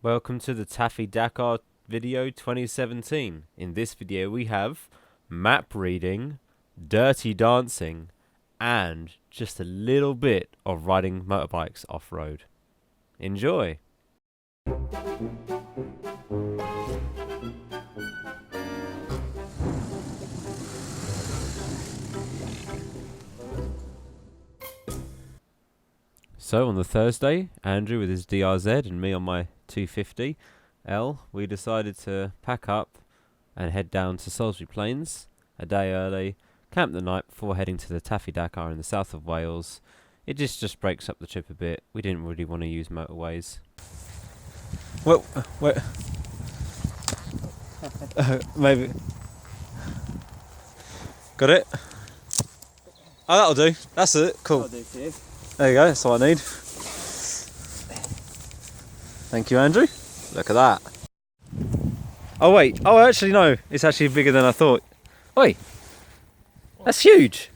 Welcome to the Taffy Dakar video 2017. In this video we have map reading, dirty dancing, and just a little bit of riding motorbikes off-road. Enjoy! So on the Thursday, Andrew with his DRZ and me on my 250L, we decided to pack up and head down to Salisbury Plains a day early, camp the night before heading to the Taffy Dakar in the south of Wales. It just breaks up the trip a bit. We didn't really want to use motorways. Well, maybe. Got it? Oh, that'll do. That's it. Cool. That'll do for you. There you go, that's all I need. Thank you, Andrew. Look at that. Oh wait, oh actually no, it's actually bigger than I thought. Wait, that's huge.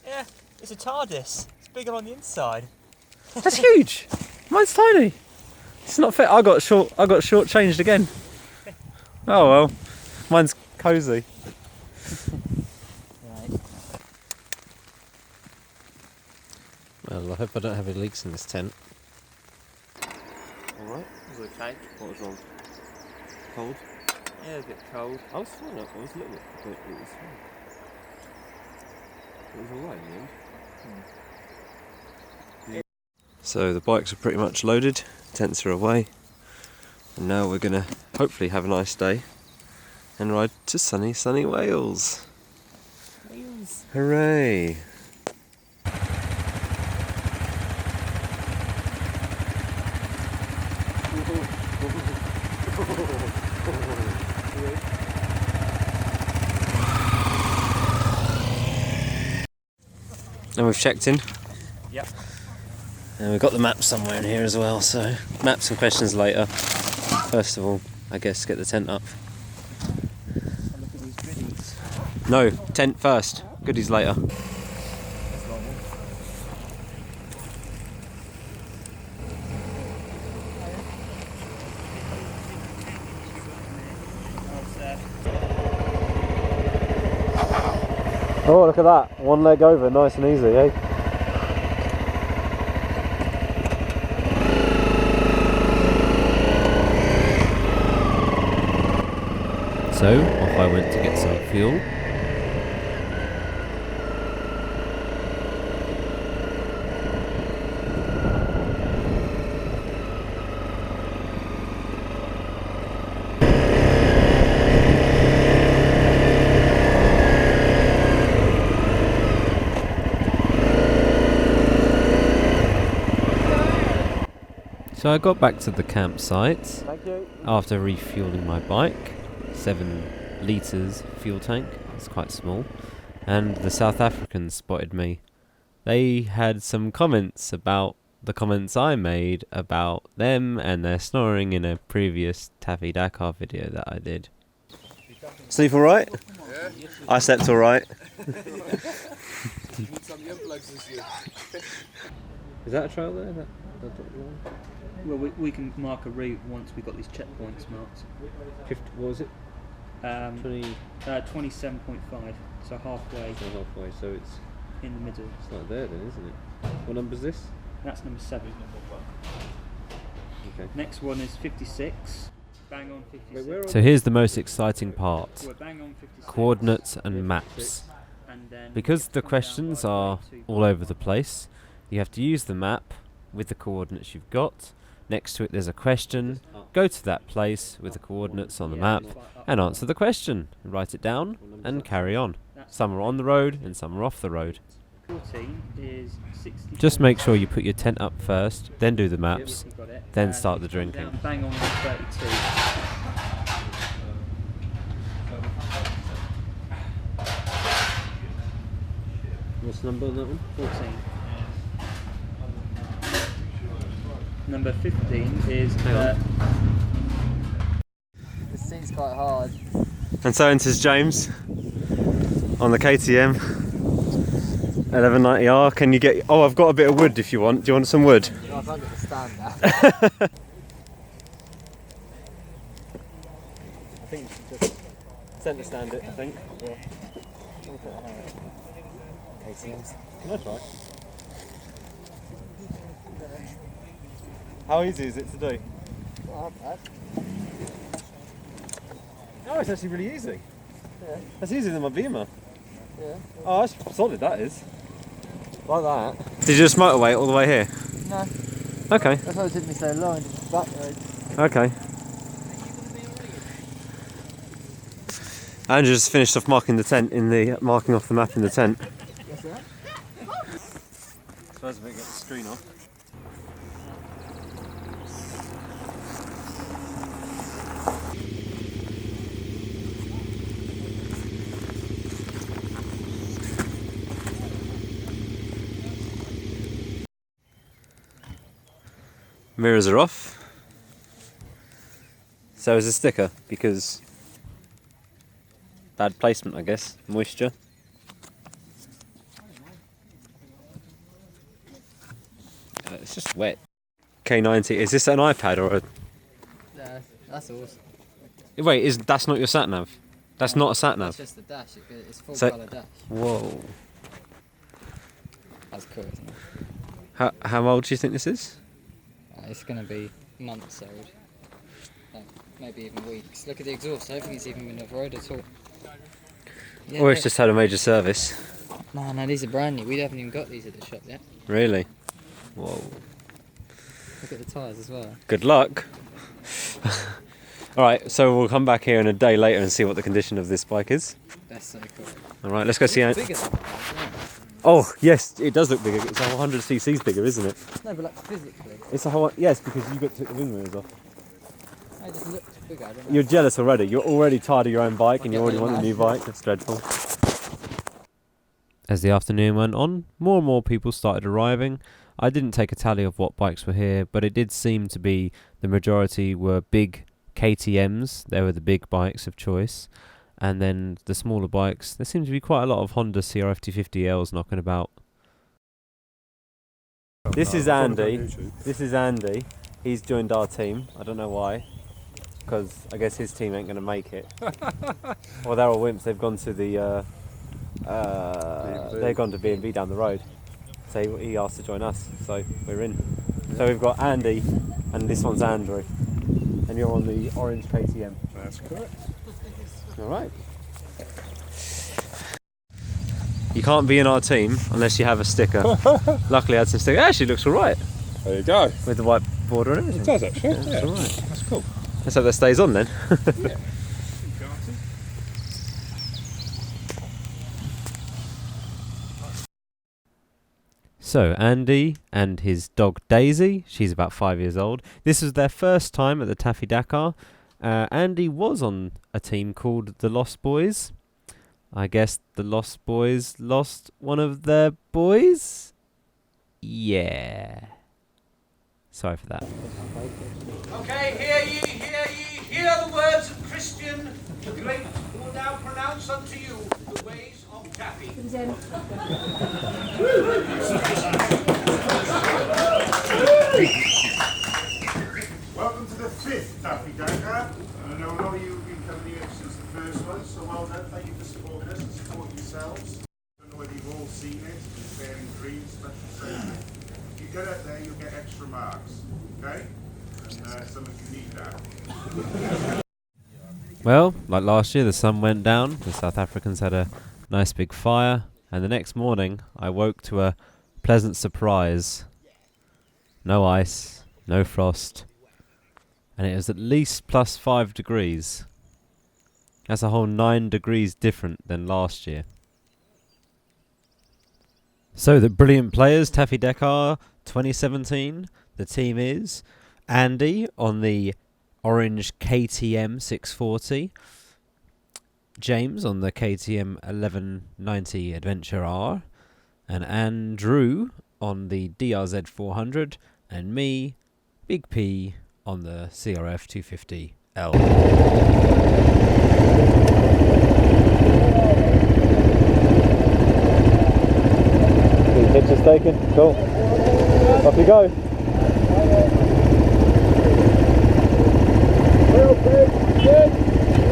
Yeah, it's a TARDIS. It's bigger on the inside. That's huge. Mine's tiny. It's not fair. I got short changed again. Oh well, mine's cozy. Right. Well, I hope I don't have any leaks in this tent. Alright, it was okay. What was wrong? Cold? Yeah, it was a bit cold. I was fine. I was a little bit, but it was fine. It was alright in the end. So the bikes are pretty much loaded, tents are away, and now we're gonna hopefully have a nice day and ride to sunny Wales. Wheels. Hooray! And we've checked in. Yep. And we've got the map somewhere in here as well, so maps and questions later. First of all, I guess get the tent up. And look at these goodies. No, tent first, goodies later. That's long one. Oh, look at that, one leg over, nice and easy, eh? So, off I went to get some fuel. So I got back to the campsite Thank you. after refueling my bike. 7 litres fuel tank, it's quite small. And the South Africans spotted me. They had some comments about the comments I made about them and their snoring in a previous Taffy Dakar video that I did. Sleep alright? Yeah. I slept alright. Need some earplugs this year. Is that a trail there? Well, we can mark a route once we've got these checkpoints marked. 50, what was it? 20. 27.5, so halfway So halfway, so it's in the middle. like there then, isn't it? What number's this? That's number 7. Okay. Next one is 56. Bang on 56. So here's the most exciting part. We're bang on 56. Coordinates and maps. And then Because the come down questions by are 2. all over the place, you have to use the map with the coordinates you've got. Next to it there's a question. Go to that place with the coordinates on the map and answer the question. Write it down and carry on. Some are on the road and some are off the road. 14 is 60. Just make sure you put your tent up first, then do the maps, You got it. then And start the you come drinking. down bang on 32. What's the number on that one? 14. Number 15 is. This seat's quite hard. And so enters James on the KTM 1190R. Can you get... Oh, I've got a bit of wood if you want. Do you want some wood? I've got to stand now. think you should just centre stand it, I think. Yeah. KTMs. Can I try? How easy is it to do? Not bad. Oh, it's actually really easy. Yeah. That's easier than my Beamer. Yeah. Oh, that's solid, that is. Like that. Did you just motorway all the way here? No. Okay. That's why it took me so long. Just back road. Okay. Andrew just finished off marking off the map in the tent. What's that? Suppose if I get the screen off. Mirrors are off. So is the sticker, because bad placement, I guess. Moisture. It's just wet. K90. Is this an iPad or a? Yeah, that's awesome. Wait, that's not your sat nav? That's not a sat nav. It's just the dash. It's full So- colour dash. Whoa. That's cool, isn't it? How old do you think this is? It's going to be months old. Like, maybe even weeks. Look at the exhaust. I don't think it's even been off-road at all. Yeah, Or it's look. just had a major service? No, these are brand new. We haven't even got these at the shop yet. Really? Whoa. Look at the tyres as well. Good luck. Alright, so we'll come back here in a day later and see what the condition of this bike is. That's so cool. Alright, let's go see. It's bigger than that, isn't it? Oh, yes, it does look bigger. It's 100cc's bigger, isn't it? No, but like physically. It's a whole. Yes, because you got to take the wing mirrors off. It just looks bigger, I don't know. You're jealous already. You're already tired of your own bike and you Okay, already want a new bike. That's dreadful. As the afternoon went on, more and more people started arriving. I didn't take a tally of what bikes were here, but it did seem to be the majority were big KTMs. They were the big bikes of choice. And then the smaller bikes, there seemed to be quite a lot of Honda Crf 250Ls knocking about. This is Andy. This is Andy. He's joined our team. I don't know why, because I guess his team ain't going to make it. Well, they're all wimps. They've gone to they've gone to B&B down the road. So he asked to join us. So we're in. So we've got Andy, and this one's Andrew, and you're on the orange KTM. That's correct. All right. You can't be in our team unless you have a sticker. Luckily I had some stickers. It actually looks alright There you go. with the white border and everything. It does actually. Yeah, it's alright. That's cool. Let's hope that stays on then. Yeah. So Andy and his dog Daisy, she's about 5 years old. This was their first time at the Taffy Dakar. Andy was on a team called the Lost Boys. I guess the Lost Boys lost one of their boys? Yeah. Sorry for that. Okay, hear hear the words of Christian the Great, who will now pronounce unto you the ways of Taffy. Welcome to the 5th Taffy Dakar. I know a lot of you have been coming here since the first one, so well done. Thank you for supporting us and supporting yourselves. I don't know whether you've all seen it. It's bearing green, special safety. If you get up there, you'll get extra marks. Okay? And some of you need that. Well, like last year, the sun went down. The South Africans had a nice big fire. And the next morning, I woke to a pleasant surprise. No ice, no frost. And it was at least plus 5 degrees. That's a whole 9 degrees different than last year. So the brilliant players, Taffy Dakar 2017. The team is Andy on the orange KTM 640. James on the KTM 1190 Adventure R. And Andrew on the DRZ 400. And me, Big P, on the CRF 250L. Pictures taken, cool. Off you go.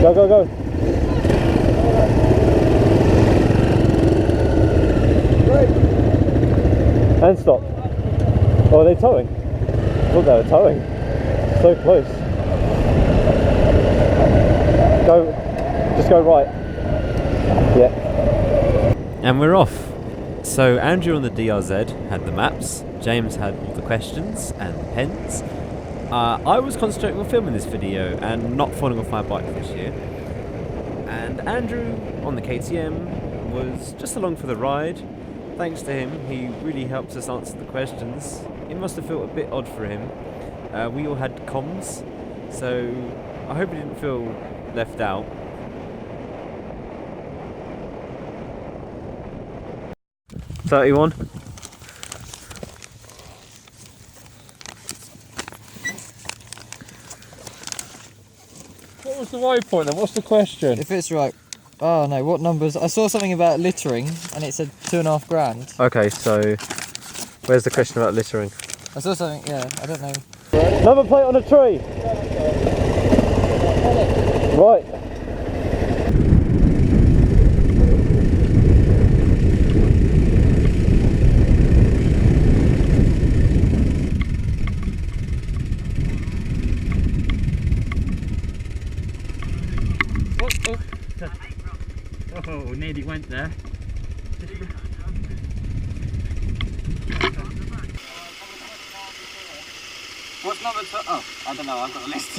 Go, go, go. And stop. Oh, are they towing? I thought they were towing. So close. Go. Just go right. Yeah. And we're off. So Andrew on the DRZ had the maps, James had all the questions and the pens. I was concentrating on filming this video and not falling off my bike this year. And Andrew on the KTM was just along for the ride. Thanks to him, he really helped us answer the questions. It must have felt a bit odd for him. We all had comms, so I hope he didn't feel left out. $31. What was the waypoint then? What's the question? If it's right. Oh no, what numbers? I saw something about littering and it said 2.5 grand. Okay, so where's the question about littering? I saw something, yeah, I don't know. Number plate on a tree! Right. Oh, nearly went there. What's number 2? Oh, I don't know, I've got a list.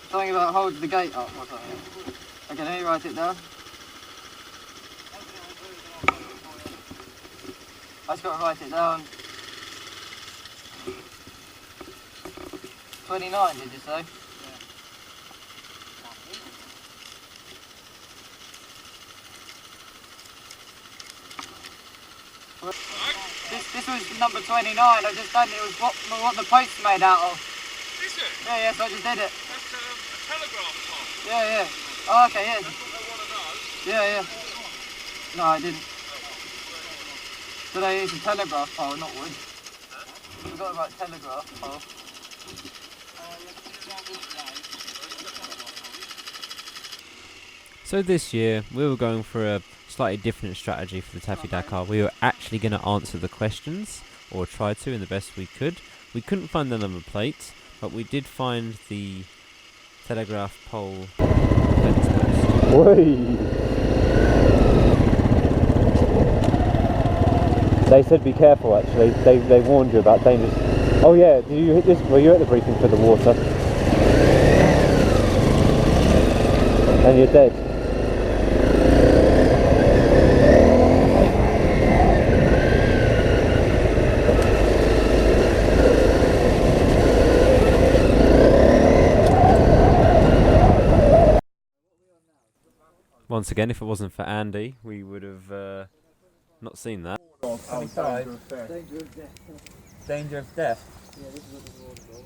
Something about hold the gate up or something. Okay, let me write it down. I just got to write it down. 29, did you say? This was number 29. I just done it. It was what the post's made out of. Is it? Yeah, so I just did it. That's a telegraph pole. Yeah. Oh, okay, yeah. That's what they want to know. Yeah. No, I didn't. So they use a telegraph pole, not wood. I forgot about telegraph pole. So this year we were going for a slightly different strategy for the Taffy Dakar. We were actually going to answer the questions, or try to in the best we could. We couldn't find the number plate, but we did find the telegraph pole fence post. They said be careful actually, they warned you about dangers. Oh yeah, did you hit this? Were you at the briefing for the water? And you're dead. Once again, if it wasn't for Andy, we would have not seen that. Danger of death.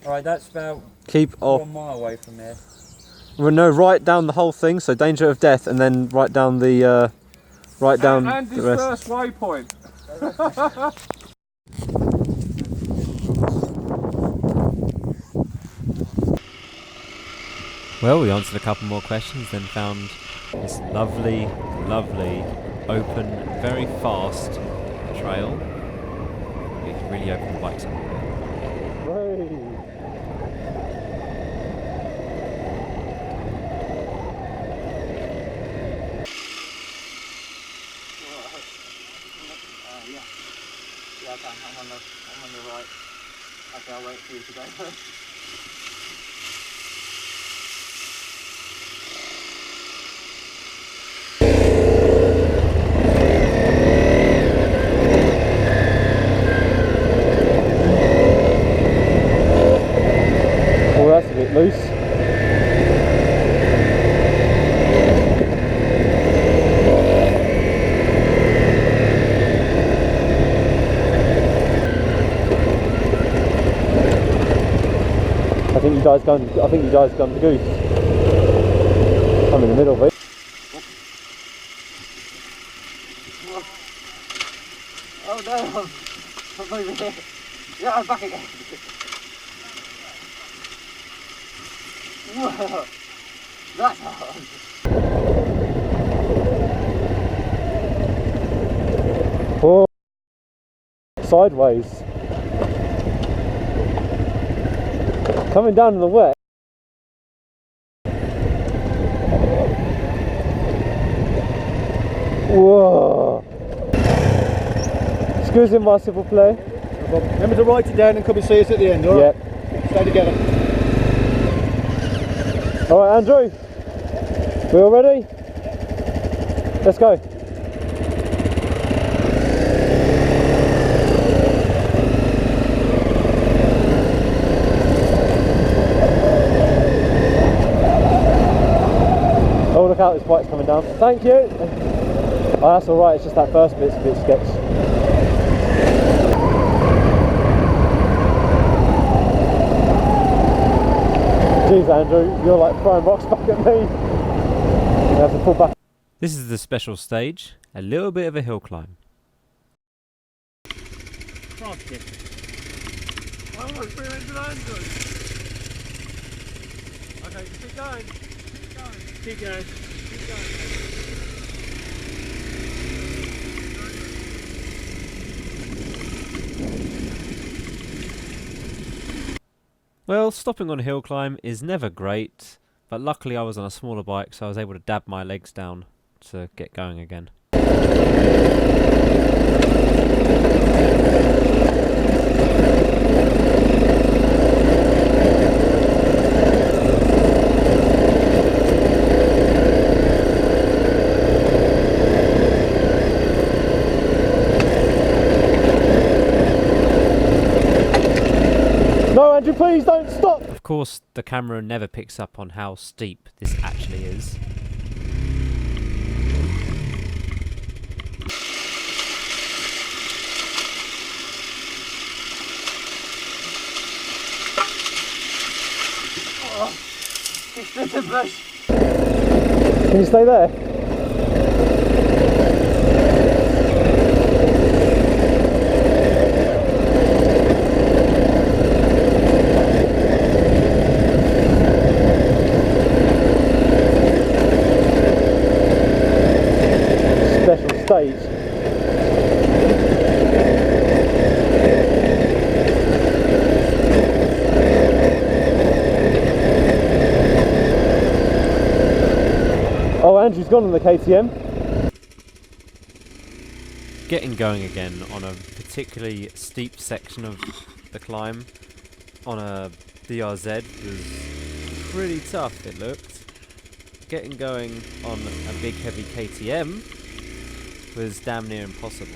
Alright, that's about Keep off. 1 mile away from here. Well, no, write down the whole thing, so danger of death, and then write down the Andy's the rest. first waypoint. Well, we answered a couple more questions, then found this lovely, open, very fast trail. You can really open the bikes up. Yeah, I can. I'm on the right. Okay, I'll wait for you to go first. Oh, that's a bit loose. I think you guys gone the goose. I'm in the middle of it. Oh no! I'm over here. Yeah, I'm back again. Whoa, that's hard. Oh, sideways. Coming down in the wet. Whoa. Excusez-moi, s'il vous plaît. Remember to write it down and come and see us at the end, alright? Yep. Stay together. Alright, Andrew. We all ready? Let's go. Oh, look out, this bike's coming down. Thank you. Oh, that's alright, it's just that first bit's a bit sketch. Jeez, Andrew, you're like throwing rocks back at me. You have to pull back. This is the special stage, a little bit of a hill climb. Crafty. Almost 300 Andrew. Okay, just keep going. Keep going. Keep going. Keep going. Well, stopping on a hill climb is never great, but luckily I was on a smaller bike, so I was able to dab my legs down to get going again. No, Andrew, please don't stop! Of course, the camera never picks up on how steep this actually is. Can you stay there? Special stage. Oh, Andrew's gone on the KTM. Getting going again on a particularly steep section of the climb on a DRZ was pretty tough, it looked. Getting going on a big heavy KTM was damn near impossible.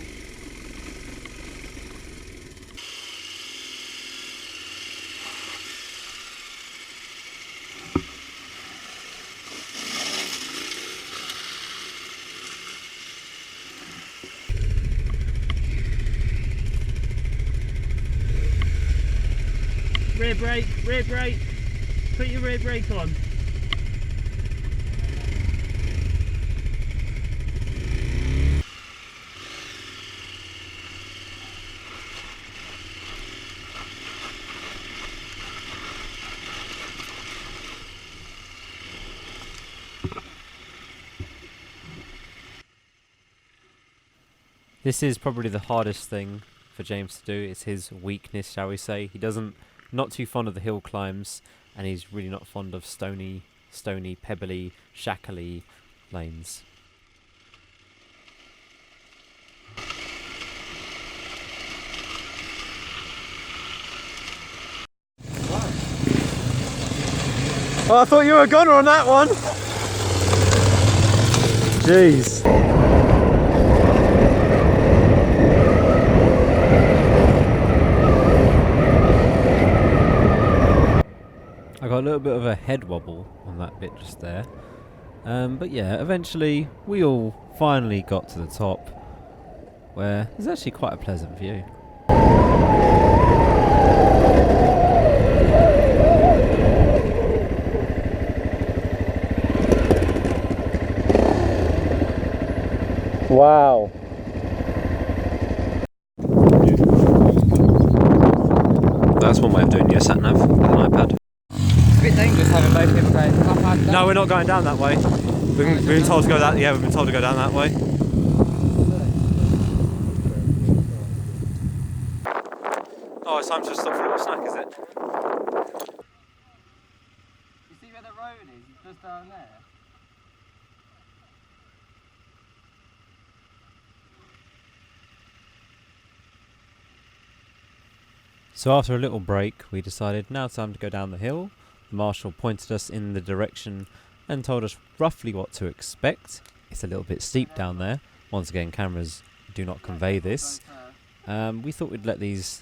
Rear brake, rear brake. Put your rear brake on. This is probably the hardest thing for James to do. It's his weakness, shall we say. He doesn't, not too fond of the hill climbs, and he's really not fond of stony, pebbly, shackly lanes. Oh, I thought you were a gunner on that one. Jeez. I got a little bit of a head wobble on that bit just there. But yeah, eventually we all finally got to the top, where there's actually quite a pleasant view. Wow. That's one way of doing your sat nav with an iPad. It's a bit dangerous having both people going up and down. No, we're not going down that way. We've been told to go that. Yeah, we've been told to go down that way. Oh, it's time to stop for a little snack, is it? You see where the road is? It's just down there. So after a little break, we decided now it's time to go down the hill. The marshal pointed us in the direction and told us roughly what to expect. It's a little bit steep down there. Once again, cameras do not convey this. We thought we'd let these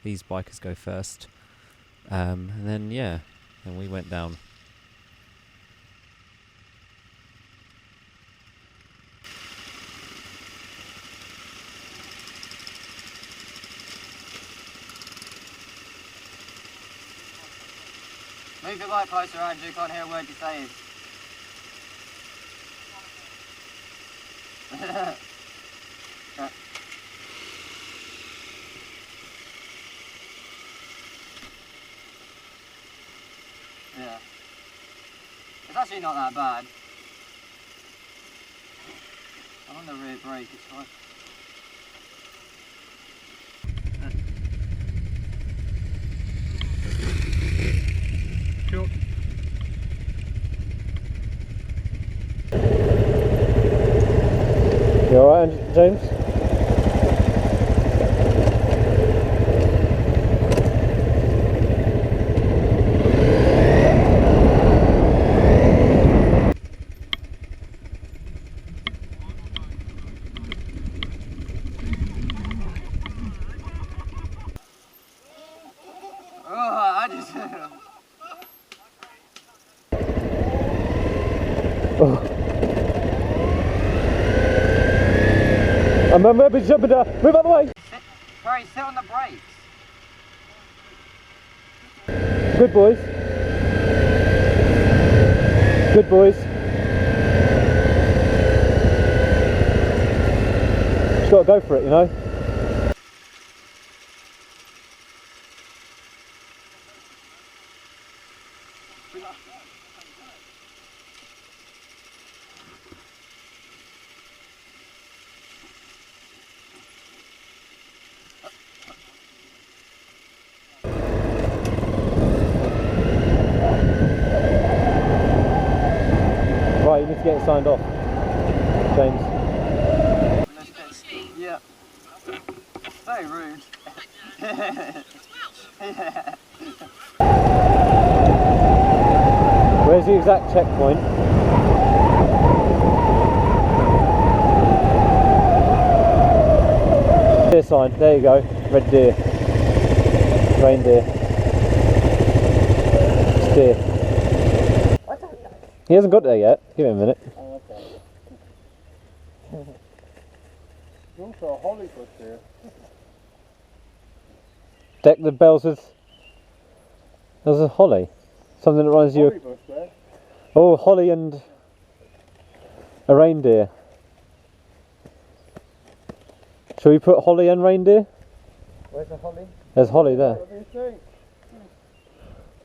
bikers go first. And then, yeah, and we went down. Move your bike closer, Andrew. Can't hear a word you're saying. Yeah. It's actually not that bad. I'm on the rear brake, it's fine. Cool. You alright, James? Oh, I just... I'm maybe jumping down. Move out the way. Barry, sit on the brakes. Good boys. Good boys. Just got to go for it, you know. Right, you need to get it signed off, James. Yeah. Very rude. Where's the exact checkpoint? Deer sign, there you go. Red deer. Reindeer. It's deer. He hasn't got there yet. Give him a minute. Oh, okay. There's also a holly bush here. Deck the bells with... There's a holly. Something that reminds you Holly of... bush there. Oh, holly and... a reindeer. Shall we put holly and reindeer? Where's the holly? There's holly there. What do you think?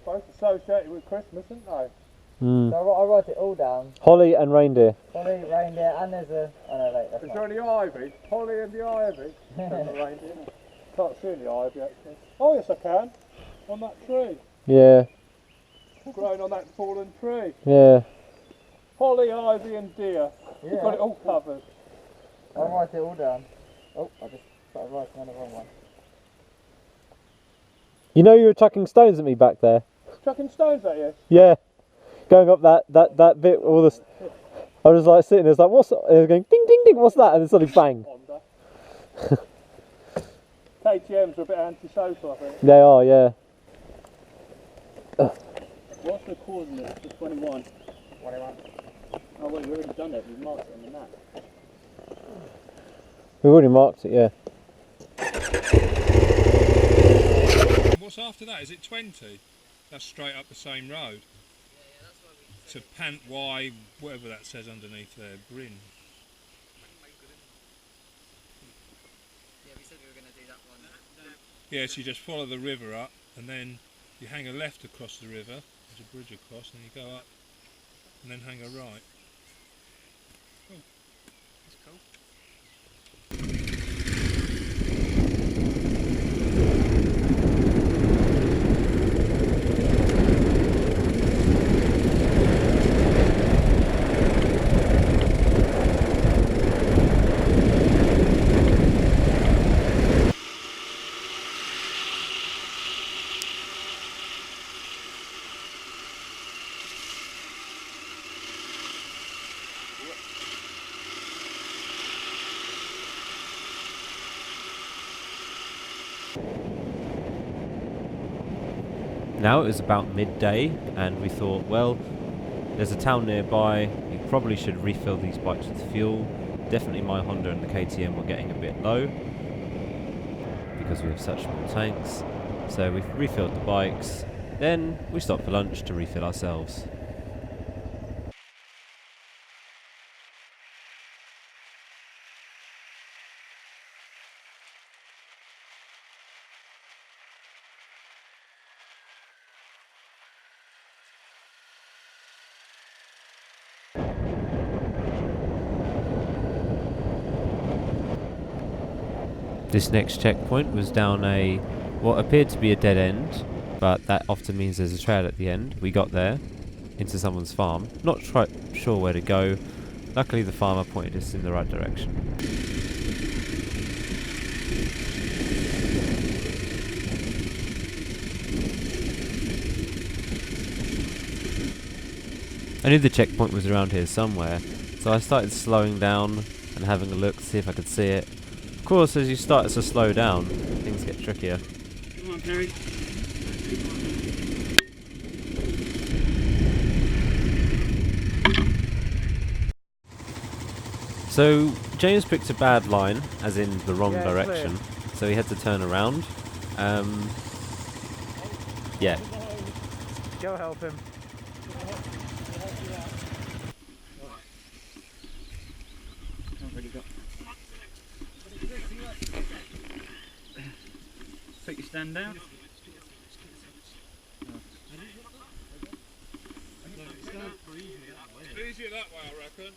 Both associated with Christmas, aren't they? Mm. So I write it all down. Holly and reindeer. Holly, reindeer, and there's a... Oh no, wait, that's Is not. there any ivy? Holly and the ivy. And the reindeer. Can't see any ivy actually. Oh yes I can. On that tree. Yeah, Growing on that fallen tree. yeah. Holly, ivy and deer. You've got it all covered. I'll write it all down. Oh, I just started writing on the wrong one. You know you were chucking stones at me back there? Chucking stones at you. Yeah. Going up that bit, all this. I was like sitting there, it's like, what's that? And it was going ding ding ding, what's that? And then suddenly bang. Honda. KTM's are a bit antisocial, I think. They are, yeah. What's the coordinates for 21? 21. Oh wait, we've already done it. We've marked it on the map. We've already marked it, yeah. What's after that? Is it 20? That's straight up the same road. To Pant Y, whatever that says underneath there, Bryn. Yeah, we said we were going to do that one. Yeah, so you just follow the river up and then you hang a left across the river, there's a bridge across, and you go up, and then hang a right. Oh, that's cool. Now it was about midday, and we thought, well, there's a town nearby, we probably should refill these bikes with fuel. Definitely my Honda and the KTM were getting a bit low because we have such small tanks. So we refilled the bikes, then we stopped for lunch to refill ourselves. This next checkpoint was down what appeared to be a dead end, but that often means there's a trail at the end. We got there, into someone's farm, not sure where to go. Luckily the farmer pointed us in the right direction. I knew the checkpoint was around here somewhere, so I started slowing down and having a look to see if I could see it. Of course, as you start to slow down, things get trickier. Come on, Kerry. So, James picked a bad line, as in the wrong direction, so he had to turn around. Yeah. Go help him. Take your stand down. Easier that way, I reckon.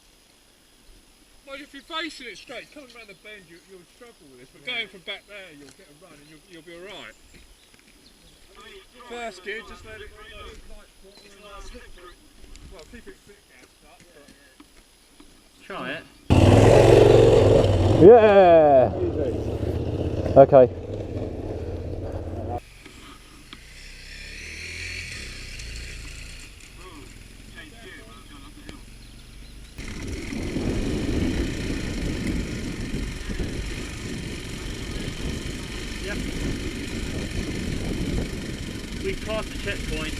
Well, if you're facing it straight, coming around the bend, you'll struggle with this, but going from back there, you'll get a run and you'll be alright. First gear, just let it well, keep it fit gassed up, but... Try it. Yeah! Okay. We passed the checkpoint.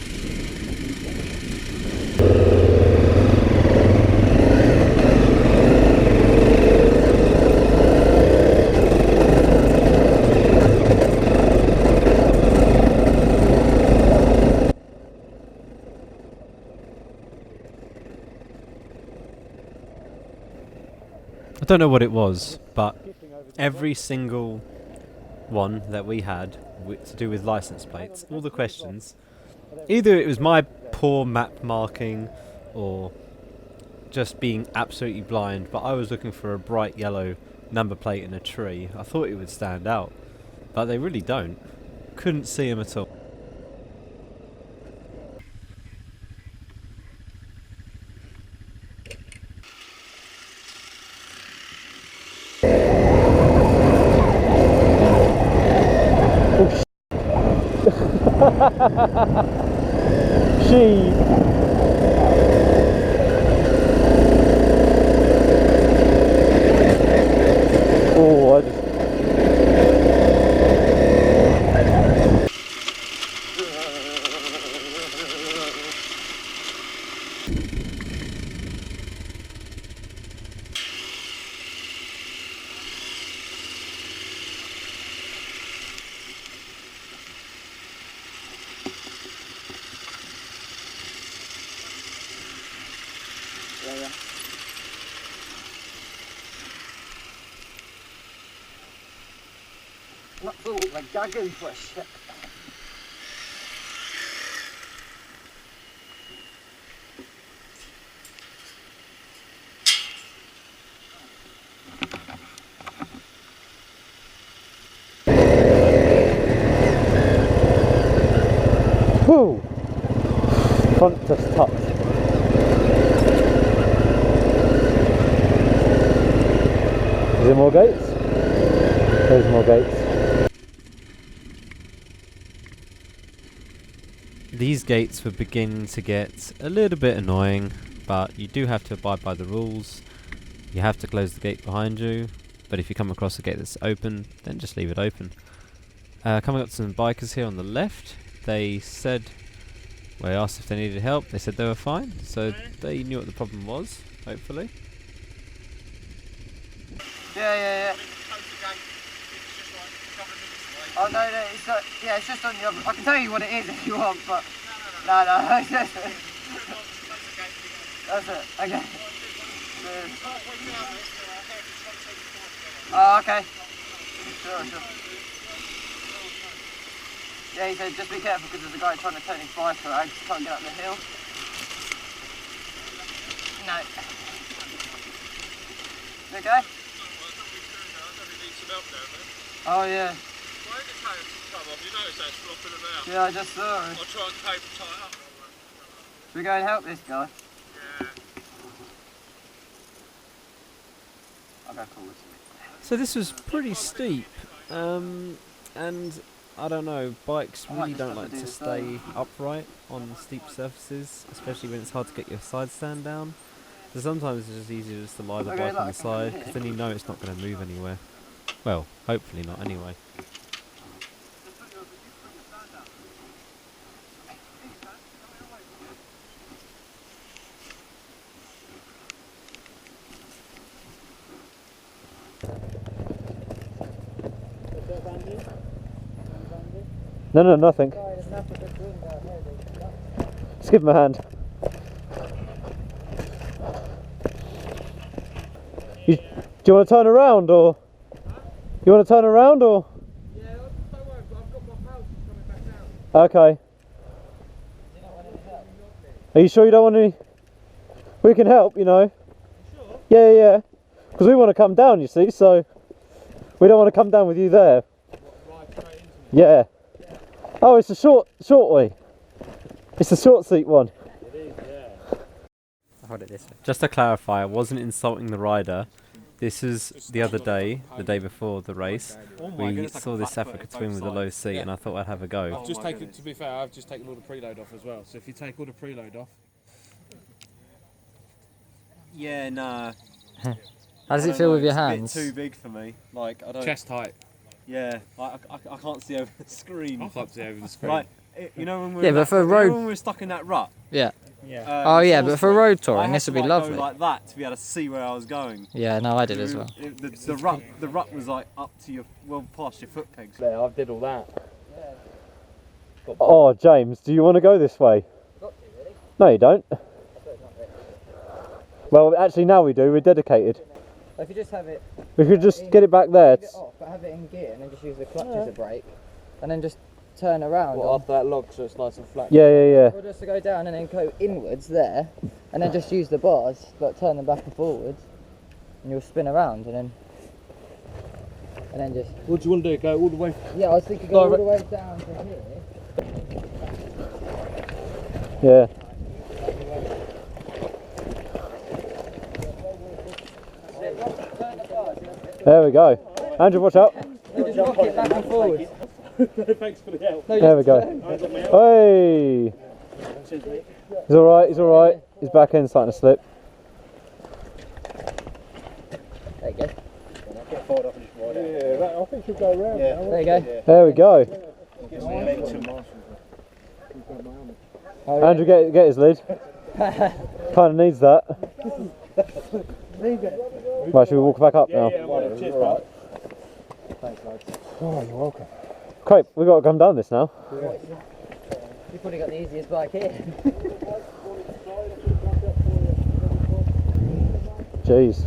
I don't know what it was, but every single one that we had to do with license plates, all the questions, either it was my poor map marking or just being absolutely blind, but I was looking for a bright yellow number plate in a tree. I thought it would stand out, but they really don't. Couldn't see them at all. She. Oh, I just. That's all like gagging for a shit. front just touch. Is there more gates? There's more gates. These gates were beginning to get a little bit annoying, but you do have to abide by the rules. You have to close the gate behind you, but if you come across a gate that's open, then just leave it open. Coming up to some bikers here on the left, they said, well, I asked if they needed help, they said they were fine, so they knew what the problem was, hopefully. Yeah. Oh no, it's not, yeah, it's just on the other. I can tell you what it is if you want, but no. That's it. Okay. Oh, okay. Sure. Yeah, he said just be careful because there's a guy trying to turn his bike around, just can't get up the hill. No. You okay? Oh yeah. Yeah, I just saw it. I'll try and tape the tie up. Should we go and help this guy? Yeah. I'll go forwards. So this was pretty steep, and I don't know, bikes really don't like to stay upright on steep surfaces, especially when it's hard to get your side stand down. So sometimes it's just easier just to lie the bike on the side, because then you know it's not going to move anywhere. Well, hopefully not anyway. No, nothing. Just give him a hand. Do you want to turn around or? You want to turn around or? Yeah, don't worry, but I've got my pals coming back down. Okay. Are you sure you don't want any? We can help, you know. Sure? Yeah. Because we want to come down, you see, so we don't want to come down with you there. Right straight into me. Yeah. Oh, it's a short way. It's the short seat one. It is, yeah. I'll hold it this way. Just to clarify, I wasn't insulting the rider. This is the other day, the day before the race. We saw this Africa twin with a low seat, and I thought I'd have a go. Just taken, to be fair, I've just taken all the preload off as well. So if you take all the preload off. Yeah, nah. How does it feel with your hands? Too big for me. Like I don't. Chest height. Yeah, I can't see over the screen. I can't see over the screen. Like, you know when we're Yeah, but for road- when we're stuck in that rut. Yeah. Yeah. Oh yeah, but for road I touring, had this to, would be like, lovely. Go like that to be able to see where I was going. Yeah, no, I did as well. The rut was like up to your past your foot pegs. Yeah, I did all that. Oh, James, do you want to go this way? No, you don't. Well, actually, now we do. We're dedicated. If you just have it, We could just get it back there. off, but have it in gear and then just use the clutch as a brake, and then just turn around. Well, after that log so it's nice and flat. Yeah. Or just to go down and then go inwards there, and then just use the bars, like turn them back and forwards, and you'll spin around, and then just. What do you want to do? Go all the way? Yeah, I was thinking go all the way down to here. Yeah. There we go. Andrew, watch out. Just rock it back and forwards. Thanks for the help. There we go. Hey! He's alright. His back end's starting to slip. There you go. Yeah, I think she'll go round. Yeah. There you go. There we go. Andrew, get his lid. Kind of needs that. Right, should we walk back up now? Cheers, bud. Thanks, lads. Oh, you're welcome. Crepe, we've got to come down this now. You've probably got the easiest bike here. Jeez.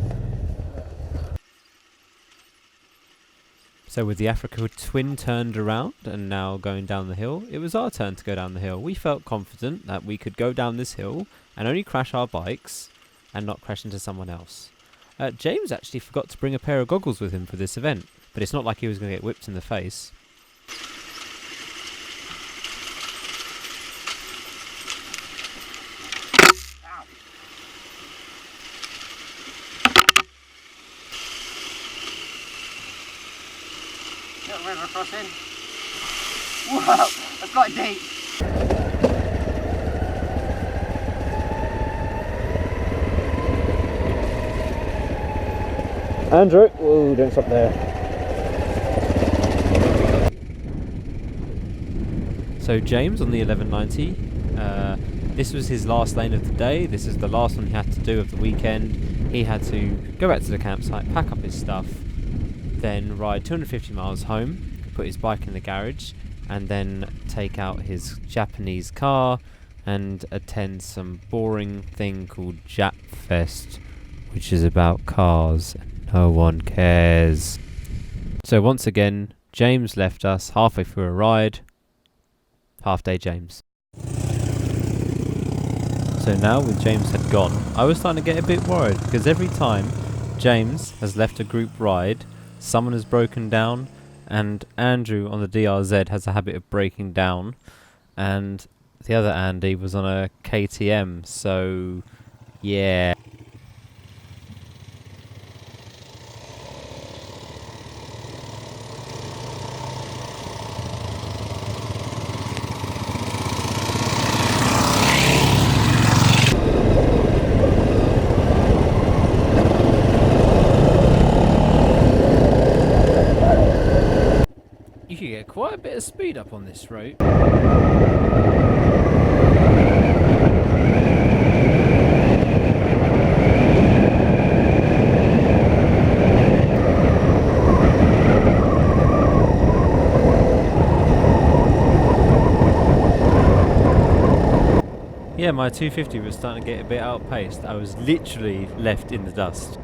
So with the Africa twin turned around and now going down the hill, it was our turn to go down the hill. We felt confident that we could go down this hill and only crash our bikes and not crash into someone else. James actually forgot to bring a pair of goggles with him for this event, but it's not like he was going to get whipped in the face. that river crossing. Whoa, that's quite deep. Andrew, whoa, don't stop there. So James on the 1190, this was his last lane of the day. This is the last one he had to do of the weekend. He had to go back to the campsite, pack up his stuff, then ride 250 miles home, put his bike in the garage, and then take out his Japanese car and attend some boring thing called Jap Fest, which is about cars. No one cares. So once again, James left us halfway through a ride. Half day James. So now with James had gone, I was starting to get a bit worried, because every time James has left a group ride, someone has broken down, and Andrew on the DRZ has a habit of breaking down, and the other Andy was on a KTM, so yeah. You can get quite a bit of speed up on this road. Yeah, my 250 was starting to get a bit outpaced. I was literally left in the dust.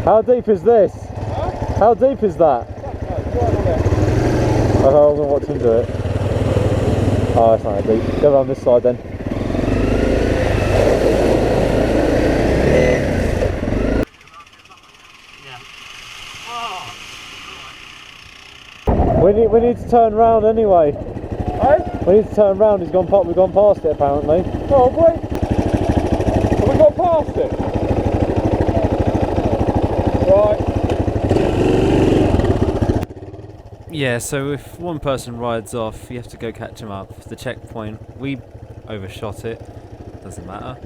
How deep is this? Huh? How deep is that? Okay, I'm gonna watch him do it. Oh, it's not that deep. Go around this side then. We need to turn round anyway. Hey? We need to turn round. We've gone past it apparently. Oh, wait. Have we got past it? Right. Yeah, so if one person rides off, you have to go catch them up. The checkpoint, we overshot it. Doesn't matter.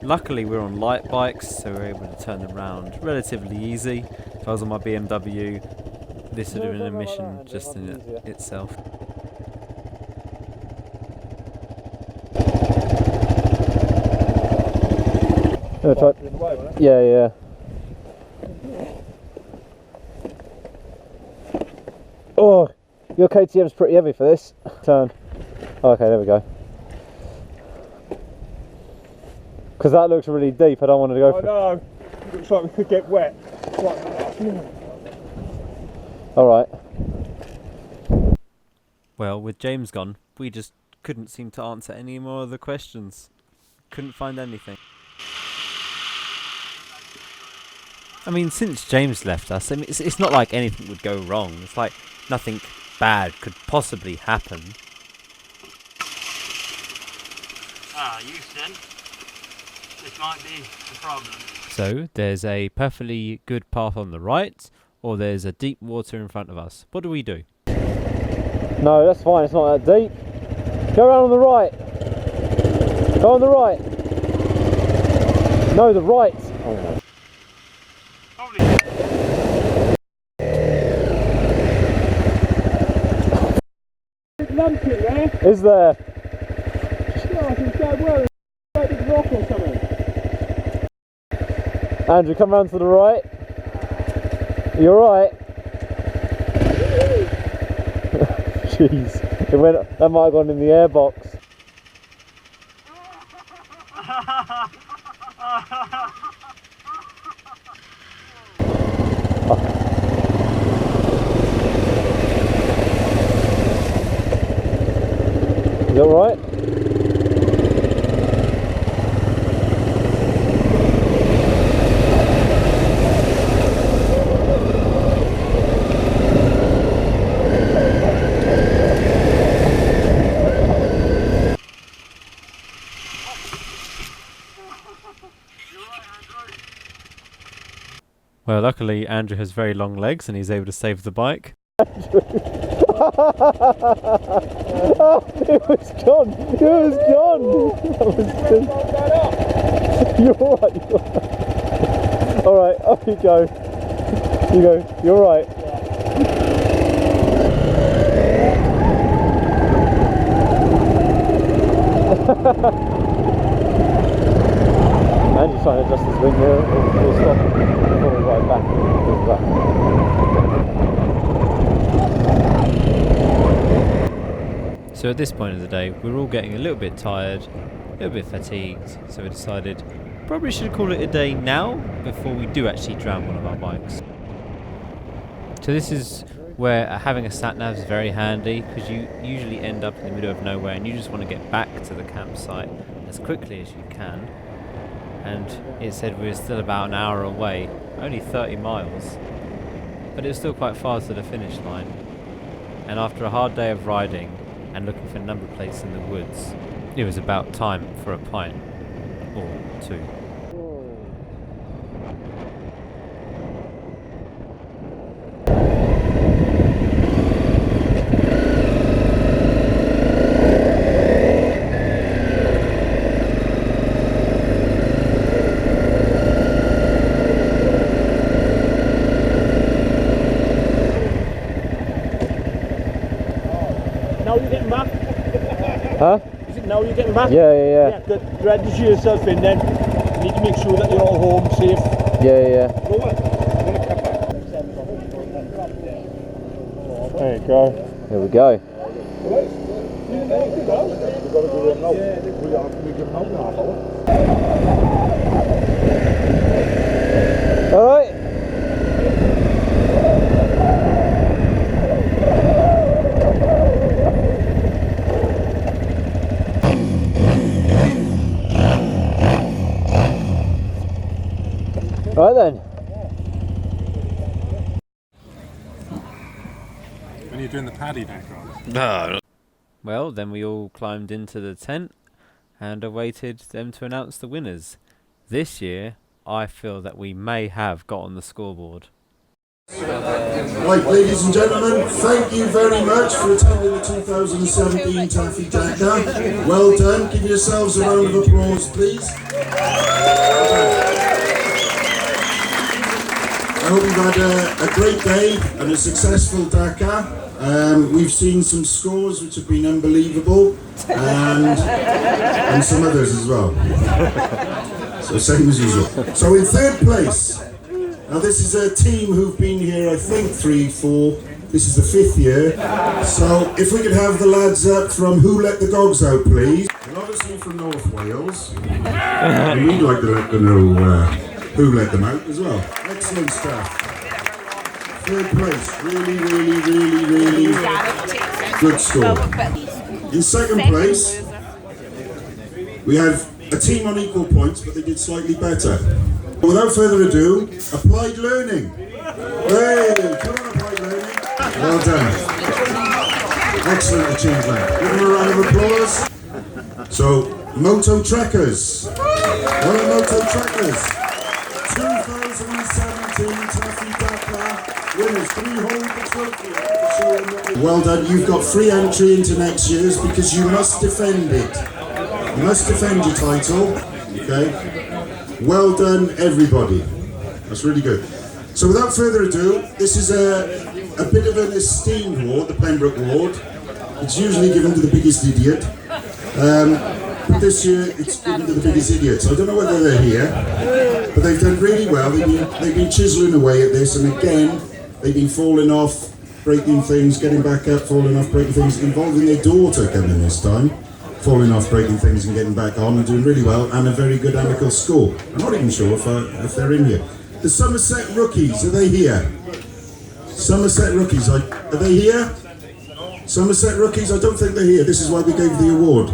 Luckily we're on light bikes, so we're able to turn them round relatively easy. If I was on my BMW, this would have been a mission just in itself. Yeah. Oh, your KTM's pretty heavy for this. Turn. Okay, there we go. Because that looks really deep. I don't want to go. I know. Looks like we could get wet. All right. Well, with James gone, we just couldn't seem to answer any more of the questions. Couldn't find anything. I mean, since James left us, I mean, it's not like anything would go wrong. It's like nothing bad could possibly happen. Houston, this might be the problem. So, there's a perfectly good path on the right, or there's a deep water in front of us. What do we do? No, that's fine. It's not that deep. Go around on the right. Go on the right. No, the right. Oh, no. Is there? Rock or something. Andrew, come round to the right. You alright? Jeez. That might have gone in the airbox. Is that right? Luckily, Andrew has very long legs and he's able to save the bike. It was gone! It was gone! That was just... You're alright, you're alright. Alright, off you go. You go, you're alright. Andrew's trying to adjust his wing here. We'll stop before we ride back. So at this point of the day, we're all getting a little bit tired, a little bit fatigued, so we decided probably should call it a day now before we do actually drown one of our bikes. So this is where having a sat-nav is very handy, because you usually end up in the middle of nowhere and you just want to get back to the campsite as quickly as you can. And it said we were still about an hour away, only 30 miles, but it was still quite far to the finish line. And after a hard day of riding and looking for number plates in the woods, it was about time for a pint or two. Now you're getting back? Huh? Is it now you're getting back? Yeah. Good. Register yourself in then. You need to make sure that you're all home safe. Yeah. Go on. There you go. Here we go. Alright. Right then. When you're doing the paddy Dakar. Well, then we all climbed into the tent and awaited them to announce the winners. This year, I feel that we may have got on the scoreboard. Right, ladies and gentlemen, thank you very much for attending the 2017 Taffy Dakar. Well done. Give yourselves a round of applause, please. I hope you've had a great day and a successful Dakar. We've seen some scores which have been unbelievable, and some others as well. So same as usual. So in third place, now this is a team who've been here, I think 3, 4. This is the 5th year. So if we could have the lads up from Who Let the Dogs Out, please. And obviously from North Wales. And we'd like to know who let them out as well. Excellent stuff. Third place, really good score. In second place, we have a team on equal points, but they did slightly better. Without further ado, Applied Learning. Hey, come on, Applied Learning. Well done. Excellent achievement. Give them a round of applause. So, Moto Trekkers. Well done, Moto Trekkers. 2017 Taffy Dakar winners. Can you hold the trophy? Well done. You've got free entry into next year's because you must defend it. You must defend your title. Okay. Well done, everybody. That's really good. So without further ado, this is a bit of an esteemed award, the Pembroke Award. It's usually given to the biggest idiot. But this year it's given to the biggest idiots. I don't know whether they're here, but they've done really well. They've been chiseling away at this, and again, they've been falling off, breaking things, getting back up, falling off, breaking things, involving their daughter coming this time. Falling off, breaking things and getting back on and doing really well, and a very good amicable score. I'm not even sure if they're in here. The Somerset Rookies, are they here? Somerset Rookies, are they here? Somerset Rookies, I don't think they're here. This is why we gave the award.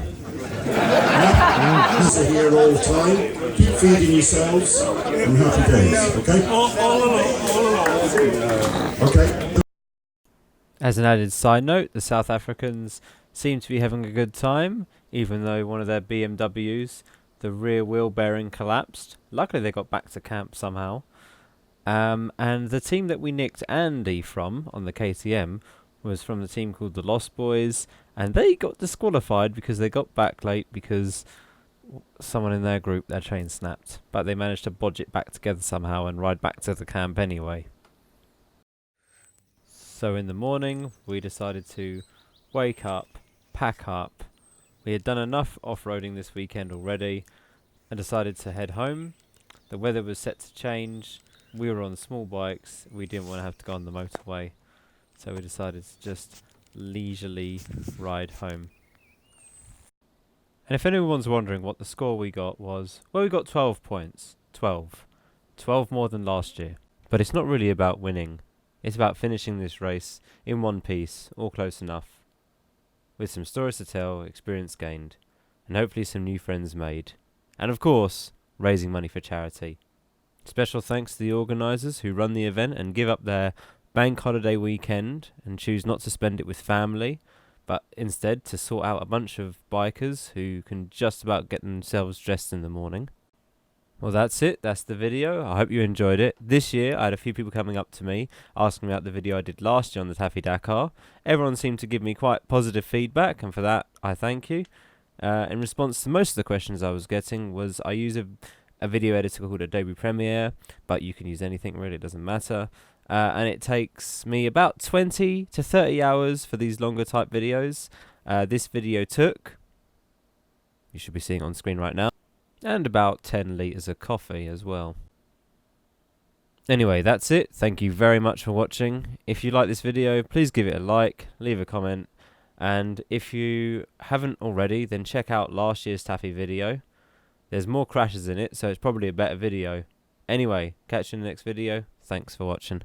These are here all the time. Keep feeding yourselves and happy days, okay? All along. Okay. As an added side note, the South Africans seem to be having a good time, even though one of their BMWs, the rear wheel bearing collapsed. Luckily they got back to camp somehow. And the team that we nicked Andy from on the KTM was from the team called the Lost Boys, and they got disqualified because they got back late because someone in their group, their chain snapped. But they managed to bodge it back together somehow and ride back to the camp anyway. So in the morning, we decided to wake up, pack up. We had done enough off-roading this weekend already and decided to head home. The weather was set to change. We were on small bikes. We didn't want to have to go on the motorway. So we decided to just leisurely ride home. And if anyone's wondering what the score we got was, well, we got 12 points. 12. 12 more than last year. But it's not really about winning. It's about finishing this race in one piece, all close enough. With some stories to tell, experience gained, and hopefully some new friends made. And of course, raising money for charity. Special thanks to the organisers who run the event and give up their bank holiday weekend and choose not to spend it with family, but instead to sort out a bunch of bikers who can just about get themselves dressed in the morning. Well, that's it. That's the video. I hope you enjoyed it. This year, I had a few people coming up to me asking about the video I did last year on the Taffy Dakar. Everyone seemed to give me quite positive feedback, and for that, I thank you. In response to most of the questions I was getting was I use a video editor called Adobe Premiere, but you can use anything really, it doesn't matter. And it takes me about 20 to 30 hours for these longer type videos. This video took, you should be seeing it on screen right now, and about 10 litres of coffee as well. Anyway, that's it. Thank you very much for watching. If you like this video, please give it a like, leave a comment, and if you haven't already, then check out last year's Taffy video. There's more crashes in it, so it's probably a better video. Anyway, catch you in the next video. Thanks for watching.